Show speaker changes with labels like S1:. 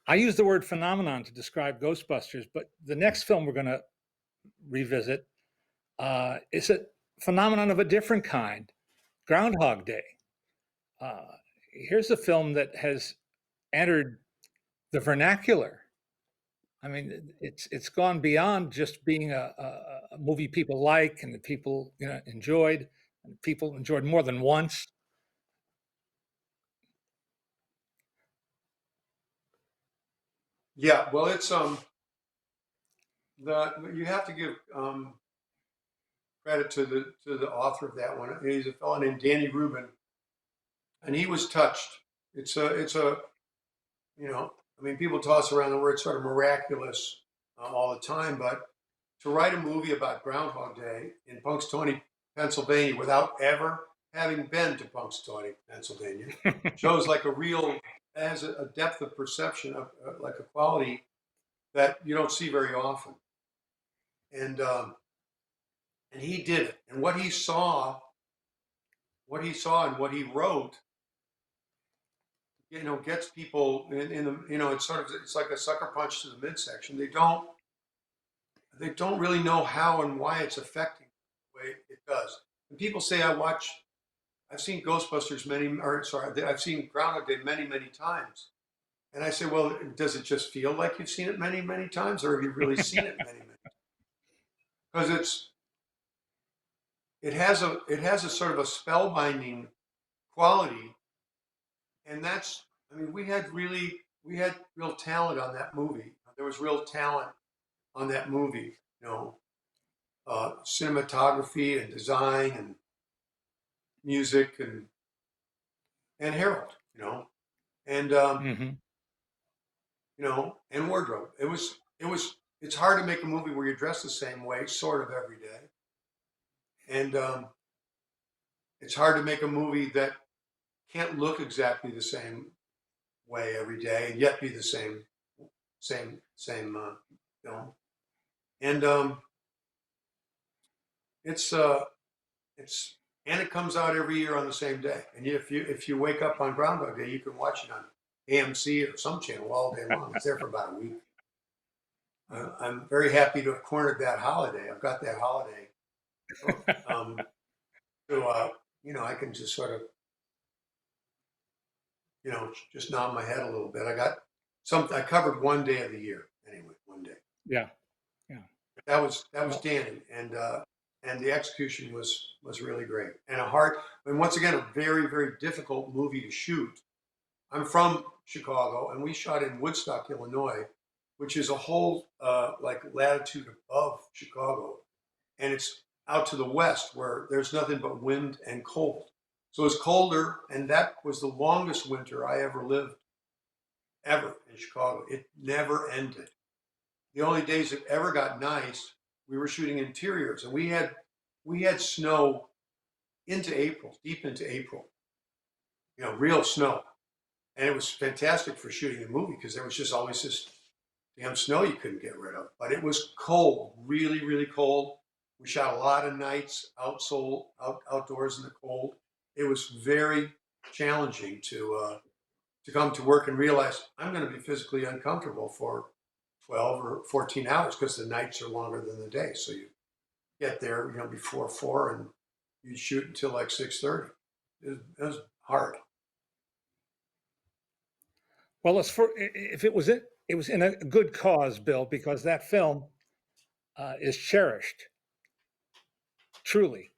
S1: I use the word phenomenon to describe Ghostbusters, but the next film we're going to revisit is a phenomenon of a different kind, Groundhog Day. Uh, Here's a film that has entered the vernacular. I mean, it's gone beyond just being a movie people like and that people enjoyed, and people enjoyed more than once.
S2: Yeah, well, it's the you have to give credit to the author of that one. He's a fellow named Danny Rubin, and he was touched. It's a you know, I mean, people toss around the word sort of miraculous all the time, but to write a movie about Groundhog Day in Punxsutawney, Pennsylvania, without ever having been to Punxsutawney, Pennsylvania, shows like a real has a depth of perception of like a quality that you don't see very often. And and he did it. And what he saw, and what he wrote, gets people in the it's sort of it's like a sucker punch to the midsection. They don't really know how and why it's affecting the way it does. And people say I've seen Ghostbusters I've seen Groundhog Day many, many times. And I say, well, does it just feel like you've seen it many, many times, or have you really seen it many, many? Because it has a sort of a spellbinding quality, and I mean, we had real talent on that movie. There was real talent on that movie, cinematography and design and music and Harold, and
S1: Hmm.
S2: and wardrobe. It's hard to make a movie where you're dressed the same way, sort of every day, and it's hard to make a movie that can't look exactly the same way every day and yet be the same film. And it's it's and it comes out every year on the same day. And if you wake up on Groundhog Day, you can watch it on AMC or some channel all day long. It's there for about a week. I'm very happy to have cornered that holiday. I've got that holiday. Um, so I can just sort of just nod my head a little bit. I covered one day of the year anyway. One day.
S1: Yeah, yeah.
S2: That was
S1: Well,
S2: Danny, and the execution was really great, and once again, a very, very difficult movie to shoot. I'm from Chicago, and we shot in Woodstock, Illinois, which is a whole like latitude above Chicago, and it's out to the west where there's nothing but wind and cold. So it's colder, and that was the longest winter I ever lived ever in Chicago. It never ended. The only days it ever got nice, we were shooting interiors, and we had snow into April, deep into April. Real snow, and it was fantastic for shooting the movie because there was just always this damn snow you couldn't get rid of. But it was cold, really, really cold. We shot a lot of nights outdoors in the cold. It was very challenging to come to work and realize I'm going to be physically uncomfortable for 12 or 14 hours because the nights are longer than the day. So you get there, before 4 and you shoot until like 6:30. It was hard.
S1: well, if it was in a good cause, Bill, because that film is cherished, truly.